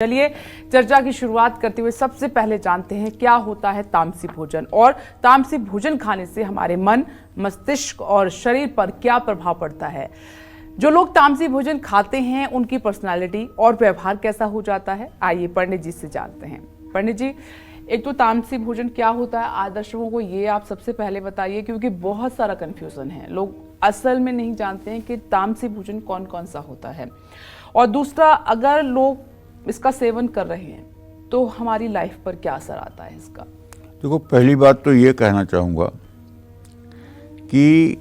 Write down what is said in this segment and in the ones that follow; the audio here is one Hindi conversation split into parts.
चलिए चर्चा की शुरुआत करते हुए सबसे पहले जानते हैं क्या होता है तामसी भोजन और तामसी भोजन खाने से हमारे मन, मस्तिष्क और शरीर पर क्या प्रभाव पड़ता है। जो लोग तामसी भोजन खाते हैं उनकी पर्सनालिटी और व्यवहार कैसा हो जाता है, आइए पंडित जी से जानते हैं। पंडित जी, एक तो तामसी भोजन क्या होता है आज दर्शकों को ये आप सबसे पहले बताइए, क्योंकि बहुत सारा कंफ्यूजन है, लोग असल में नहीं जानते हैं कि तामसी भोजन कौन कौन सा होता है। और दूसरा, अगर लोग इसका सेवन कर रहे हैं तो हमारी लाइफ पर क्या असर आता है इसका। देखो, पहली बात तो ये कहना चाहूँगा कि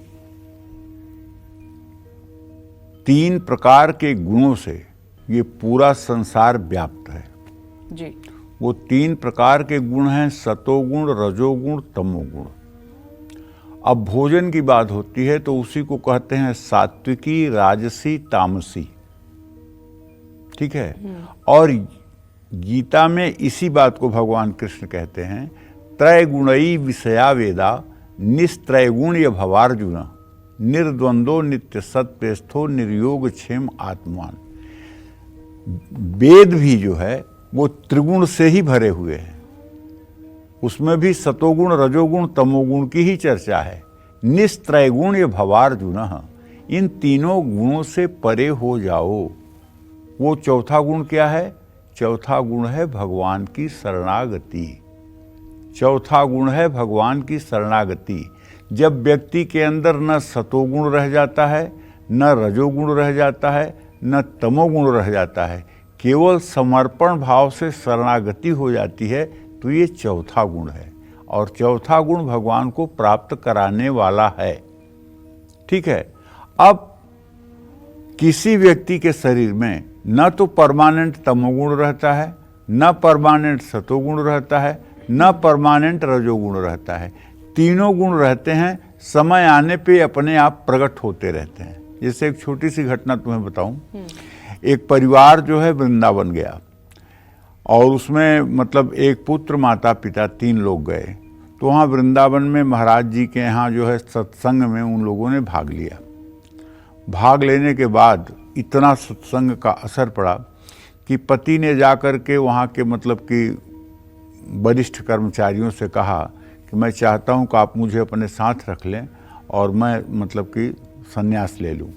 3 प्रकार के गुणों से ये पूरा संसार व्याप्त है जी। वो 3 प्रकार के गुण हैं, सतोगुण, रजोगुण, तमोगुण। अब भोजन की बात होती है तो उसी को कहते हैं सात्विकी, राजसी, तामसी। ठीक है। और गीता में इसी बात को भगवान कृष्ण कहते हैं, त्रैगुणई विषया वेदा निस्त्रैगुण्य भवार्जुन निर्द्वंदो नित्य सत्पेस्थो निर्योग क्षेम आत्मान। वेद भी जो है वो त्रिगुण से ही भरे हुए हैं, उसमें भी सतोगुण, रजोगुण, तमोगुण की ही चर्चा है। निस्त्रैगुण्य भवार्जुन, इन तीनों गुणों से परे हो जाओ। वो चौथा गुण क्या है? चौथा गुण है भगवान की शरणागति। चौथा गुण है भगवान की शरणागति। जब व्यक्ति के अंदर न सतोगुण रह जाता है, न रजोगुण रह जाता है, न तमोगुण रह जाता है, केवल समर्पण भाव से शरणागति हो जाती है, तो ये चौथा गुण है। और चौथा गुण भगवान को प्राप्त कराने वाला है। ठीक है। अब किसी व्यक्ति के शरीर में न तो परमानेंट तमोगुण रहता है, न परमानेंट सतोगुण रहता है, न परमानेंट रजोगुण रहता है। तीनों गुण रहते हैं, समय आने पे अपने आप प्रकट होते रहते हैं। जैसे एक छोटी सी घटना तुम्हें बताऊं। एक परिवार जो है वृंदावन गया और उसमें मतलब एक पुत्र, माता पिता, 3 लोग गए। तो वहाँ वृंदावन में महाराज जी के यहाँ जो है सत्संग में उन लोगों ने भाग लिया। भाग लेने के बाद इतना सत्संग का असर पड़ा कि पति ने जाकर के वहाँ के मतलब कि वरिष्ठ कर्मचारियों से कहा कि मैं चाहता हूँ कि आप मुझे अपने साथ रख लें और मैं मतलब कि संन्यास ले लूँ।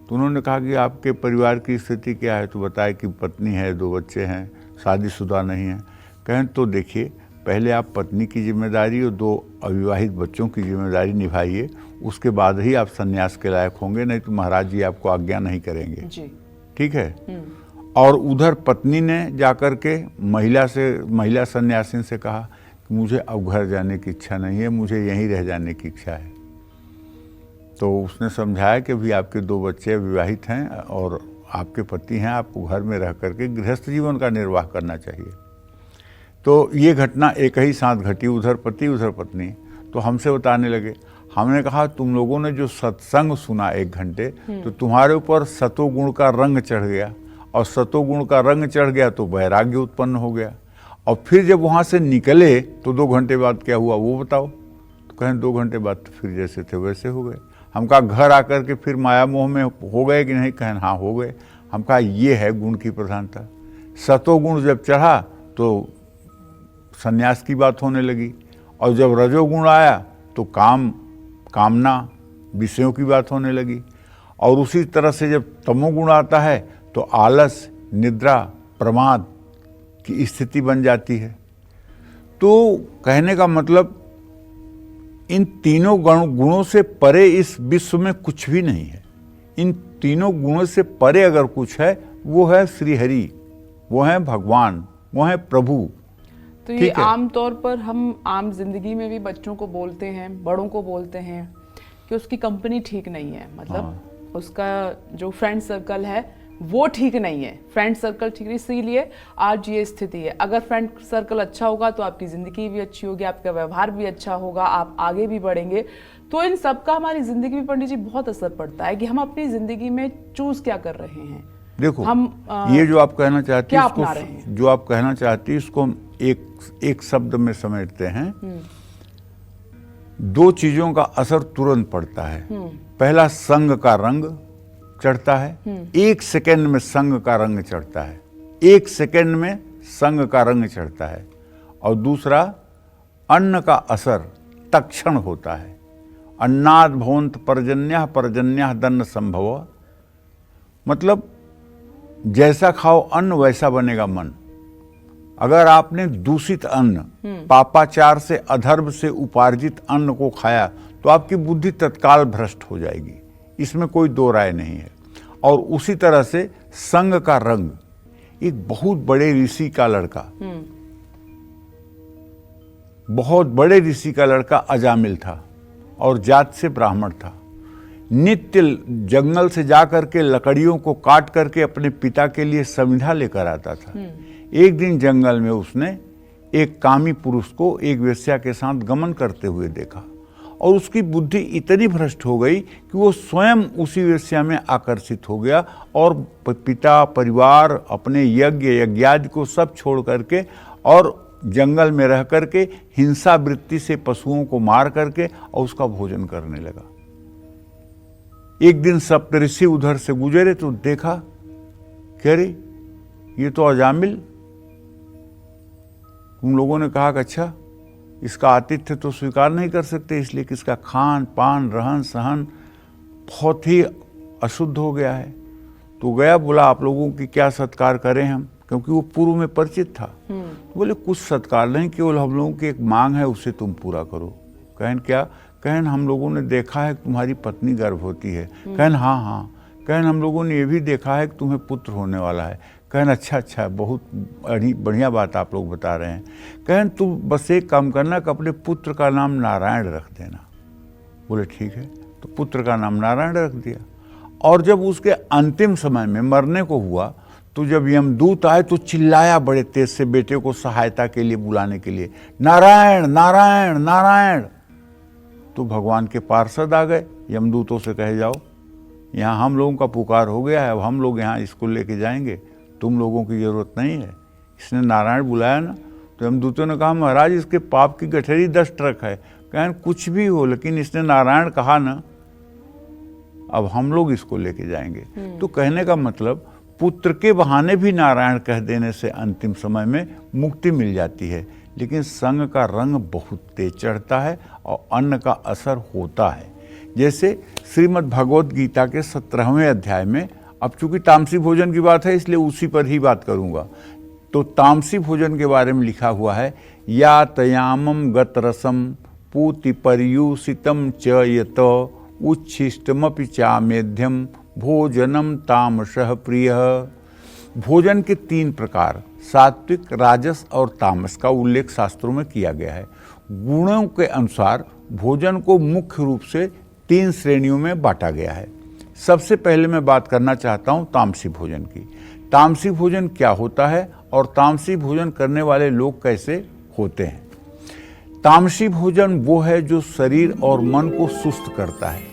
तो उन्होंने कहा कि आपके परिवार की स्थिति क्या है? तो बताया कि पत्नी है, 2 बच्चे हैं, शादीशुदा नहीं है। कहें तो देखिए, पहले आप पत्नी की जिम्मेदारी और 2 अविवाहित बच्चों की जिम्मेदारी निभाइए, उसके बाद ही आप संन्यास के लायक होंगे, नहीं तो महाराज जी आपको आज्ञा नहीं करेंगे जी। ठीक है। और उधर पत्नी ने जाकर के महिला सन्यासिन से कहा कि मुझे अब घर जाने की इच्छा नहीं है, मुझे यहीं रह जाने की इच्छा है। तो उसने समझाया कि भी आपके 2 बच्चे विवाहित हैं और आपके पति हैं, आपको घर में रह करके गृहस्थ जीवन का निर्वाह करना चाहिए। तो ये घटना एक ही साथ घटी, उधर पति उधर पत्नी। तो हमसे बताने लगे, हमने कहा तुम लोगों ने जो सत्संग सुना 1 घंटे, तो तुम्हारे ऊपर सतोगुण का रंग चढ़ गया, और सतोगुण का रंग चढ़ गया तो वैराग्य उत्पन्न हो गया। और फिर जब वहाँ से निकले तो 2 घंटे बाद क्या हुआ वो बताओ। तो कहें 2 घंटे बाद तो फिर जैसे थे वैसे हो गए। हम कहा घर आकर के फिर माया मोह में हो गए कि नहीं? कहें हाँ हो गए। हम कहा ये है गुण की प्रधानता। सतोगुण जब चढ़ा तो संन्यास की बात होने लगी, और जब रजोगुण आया तो कामना, विषयों की बात होने लगी, और उसी तरह से जब तमोगुण आता है तो आलस, निद्रा, प्रमाद की स्थिति बन जाती है। तो कहने का मतलब इन तीनों गुणों से परे इस विश्व में कुछ भी नहीं है। इन तीनों गुणों से परे अगर कुछ है वो है श्री हरि, वो है भगवान, वो है प्रभु। तो ये आमतौर पर हम आम जिंदगी में भी बच्चों को बोलते हैं, बड़ों को बोलते हैं कि उसकी कंपनी ठीक नहीं है, मतलब उसका जो फ्रेंड सर्कल है वो ठीक नहीं है, फ्रेंड सर्कल ठीक नहीं, इसीलिए आज ये स्थिति है। अगर फ्रेंड सर्कल अच्छा होगा तो आपकी ज़िंदगी भी अच्छी होगी, आपका व्यवहार भी अच्छा होगा, आप आगे भी बढ़ेंगे। तो इन सब का हमारी ज़िंदगी में पंडित जी बहुत असर पड़ता है कि हम अपनी ज़िंदगी में चूज़ क्या कर रहे हैं। देखो, हम ये जो आप कहना चाहती है, जो आप कहना चाहती है इसको हम एक शब्द में समेटते हैं। 2 चीज़ों का असर तुरंत पड़ता है। पहला, संग का रंग चढ़ता है, 1 सेकेंड में संग का रंग चढ़ता है। 1 सेकंड में संग का रंग चढ़ता है। और दूसरा, अन्न का असर तत्क्षण होता है। अन्नाद भवंत पर्जन्यः पर्जन्यः दन्न संभव, मतलब जैसा खाओ अन्न वैसा बनेगा मन। अगर आपने दूषित अन्न, पापाचार से, अधर्म से उपार्जित अन्न को खाया तो आपकी बुद्धि तत्काल भ्रष्ट हो जाएगी, इसमें कोई दो राय नहीं है। और उसी तरह से संग का रंग, एक बहुत बड़े ऋषि का लड़का, बहुत बड़े ऋषि का लड़का अजामिल था और जात से ब्राह्मण था। नित्य जंगल से जाकर के लकड़ियों को काट करके अपने पिता के लिए समिधा लेकर आता था। एक दिन जंगल में उसने एक कामी पुरुष को एक वेश्या के साथ गमन करते हुए देखा और उसकी बुद्धि इतनी भ्रष्ट हो गई कि वो स्वयं उसी वेश्या में आकर्षित हो गया और पिता, परिवार, अपने यज्ञ यज्ञादि को सब छोड़ करके और जंगल में रह करके हिंसा वृत्ति से पशुओं को मार करके और उसका भोजन करने लगा। एक दिन सप्तऋषि उधर से गुजरे तो देखा, कह रही ये तो अजामिल। उन लोगों ने कहा कि अच्छा, इसका आतिथ्य तो स्वीकार नहीं कर सकते, इसलिए कि इसका खान पान रहन सहन बहुत ही अशुद्ध हो गया है। तो गया, बोला आप लोगों की क्या सत्कार करें हम, क्योंकि वो पूर्व में परिचित था। तो बोले कुछ सत्कार नहीं, केवल हम लोगों की एक मांग है, उसे तुम पूरा करो। कहन क्या? कहन हम लोगों ने देखा है कि तुम्हारी पत्नी गर्भवती है। कहन हाँ। कहन हम लोगों ने ये भी देखा है कि तुम्हें पुत्र होने वाला है। कहन अच्छा, बहुत बढ़िया बात आप लोग बता रहे हैं। कहन तुम बस एक काम करना कि अपने पुत्र का नाम नारायण रख देना। बोले ठीक है। तो पुत्र का नाम नारायण रख दिया। और जब उसके अंतिम समय में मरने को हुआ तो जब यमदूत आए तो चिल्लाया बड़े तेज से बेटे को सहायता के लिए बुलाने के लिए, नारायण नारायण नारायण। तो भगवान के पार्षद आ गए, यमदूतों से कहे जाओ यहाँ हम लोगों का पुकार हो गया है, अब हम लोग यहाँ इसको लेके जाएंगे, तुम लोगों की जरूरत नहीं है। इसने नारायण बुलाया ना। तो यमदूतों ने कहा महाराज इसके पाप की गठरी 10 ट्रक है। कहें कुछ भी हो, लेकिन इसने नारायण कहा ना, अब हम लोग इसको लेके जाएंगे। तो कहने का मतलब पुत्र के बहाने भी नारायण कह देने से अंतिम समय में मुक्ति मिल जाती है, लेकिन संग का रंग बहुत तेज चढ़ता है और अन्न का असर होता है। जैसे श्रीमद् भगवद गीता के 17वें अध्याय में, अब चूंकि तामसी भोजन की बात है इसलिए उसी पर ही बात करूंगा। तो तामसी भोजन के बारे में लिखा हुआ है, या तयामम गत रसम पूति पर्यूषितम च यत उच्छिष्टमपि चामेध्यम भोजनम तामसः प्रिय। भोजन के 3 प्रकार, सात्विक, राजस और तामस का उल्लेख शास्त्रों में किया गया है। गुणों के अनुसार भोजन को मुख्य रूप से 3 श्रेणियों में बांटा गया है। सबसे पहले मैं बात करना चाहता हूं तामसी भोजन की। तामसी भोजन क्या होता है और तामसी भोजन करने वाले लोग कैसे होते हैं। तामसी भोजन वो है जो शरीर और मन को सुस्त करता है।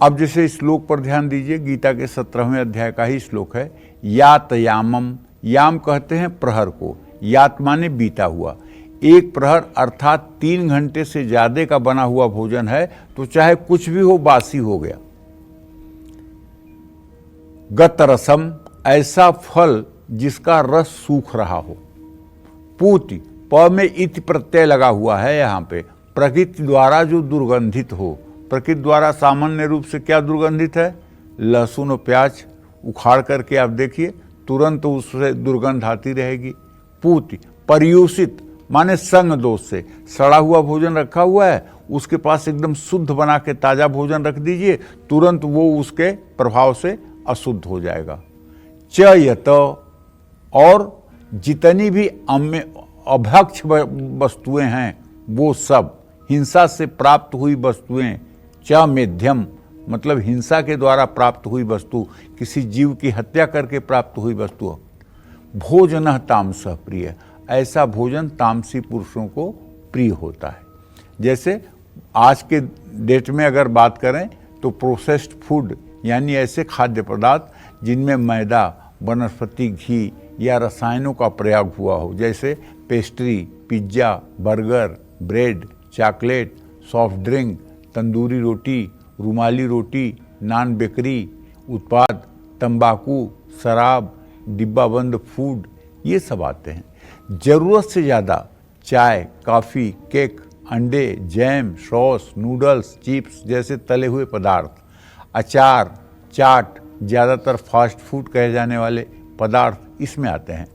अब जैसे श्लोक पर ध्यान दीजिए, गीता के 17वें अध्याय का ही श्लोक है, यात यामम। याम कहते हैं प्रहर को, यात माने बीता हुआ। एक प्रहर अर्थात 3 घंटे से ज्यादा का बना हुआ भोजन है तो चाहे कुछ भी हो बासी हो गया। गत रसम, ऐसा फल जिसका रस सूख रहा हो। पूति, प में इति प्रत्यय लगा हुआ है यहाँ पे, प्रकृति द्वारा जो दुर्गंधित हो। प्रकृति द्वारा सामान्य रूप से क्या दुर्गंधित है? लहसुन और प्याज उखाड़ करके आप देखिए, तुरंत उससे दुर्गंध आती रहेगी। पूति, पर्यूषित माने संग दोष से, सड़ा हुआ भोजन रखा हुआ है, उसके पास एकदम शुद्ध बना के ताजा भोजन रख दीजिए, तुरंत वो उसके प्रभाव से अशुद्ध हो जाएगा। च यत, और जितनी भी अभक्ष वस्तुएं हैं वो सब, हिंसा से प्राप्त हुई वस्तुएं। च मेध्यम मतलब हिंसा के द्वारा प्राप्त हुई वस्तु, किसी जीव की हत्या करके प्राप्त हुई वस्तु। भोजन तामसः प्रिय, ऐसा भोजन तामसी पुरुषों को प्रिय होता है। जैसे आज के डेट में अगर बात करें तो प्रोसेस्ड फूड यानी ऐसे खाद्य पदार्थ जिनमें मैदा, वनस्पति घी या रसायनों का प्रयोग हुआ हो, जैसे pastry, pizza, burger, bread, chocolate, soft drink, tandoori रोटी, रुमाली रोटी, नान बेकरी उत्पाद, तंबाकू, शराब, डिब्बा बंद फूड, ये सब आते हैं। ज़रूरत से ज़्यादा चाय, कॉफ़ी, केक, अंडे, जैम, सॉस, नूडल्स, चिप्स जैसे तले हुए पदार्थ, अचार, चाट, ज़्यादातर फास्ट फूड कहे जाने वाले पदार्थ इसमें आते हैं।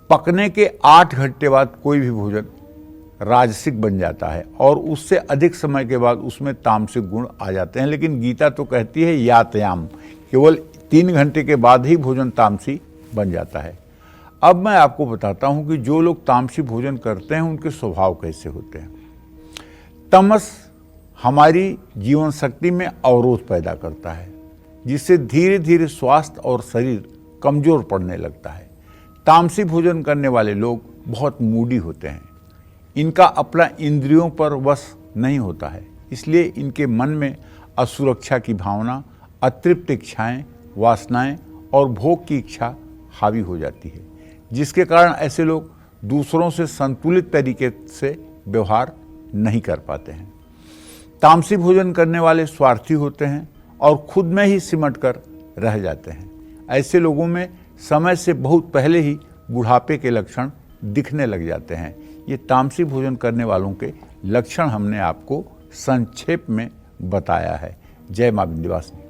पकने के 8 घंटे बाद कोई भी भोजन राजसिक बन जाता है और उससे अधिक समय के बाद उसमें तामसिक गुण आ जाते हैं। लेकिन गीता तो कहती है यातयाम, केवल 3 घंटे के बाद ही भोजन तामसी बन जाता है। अब मैं आपको बताता हूं कि जो लोग तामसी भोजन करते हैं उनके स्वभाव कैसे होते हैं। तमस हमारी जीवन शक्ति में अवरोध पैदा करता है, जिससे धीरे धीरे स्वास्थ्य और शरीर कमजोर पड़ने लगता है। तामसी भोजन करने वाले लोग बहुत मूडी होते हैं। इनका अपना इंद्रियों पर वश नहीं होता है, इसलिए इनके मन में असुरक्षा की भावना, अतृप्त इच्छाएं, वासनाएं और भोग की इच्छा हावी हो जाती है, जिसके कारण ऐसे लोग दूसरों से संतुलित तरीके से व्यवहार नहीं कर पाते हैं। तामसी भोजन करने वाले स्वार्थी होते हैं और खुद में ही सिमट कर रह जाते हैं। ऐसे लोगों में समय से बहुत पहले ही बुढ़ापे के लक्षण दिखने लग जाते हैं। ये तामसी भोजन करने वालों के लक्षण हमने आपको संक्षेप में बताया है। जय मां विंध्यवासिनी।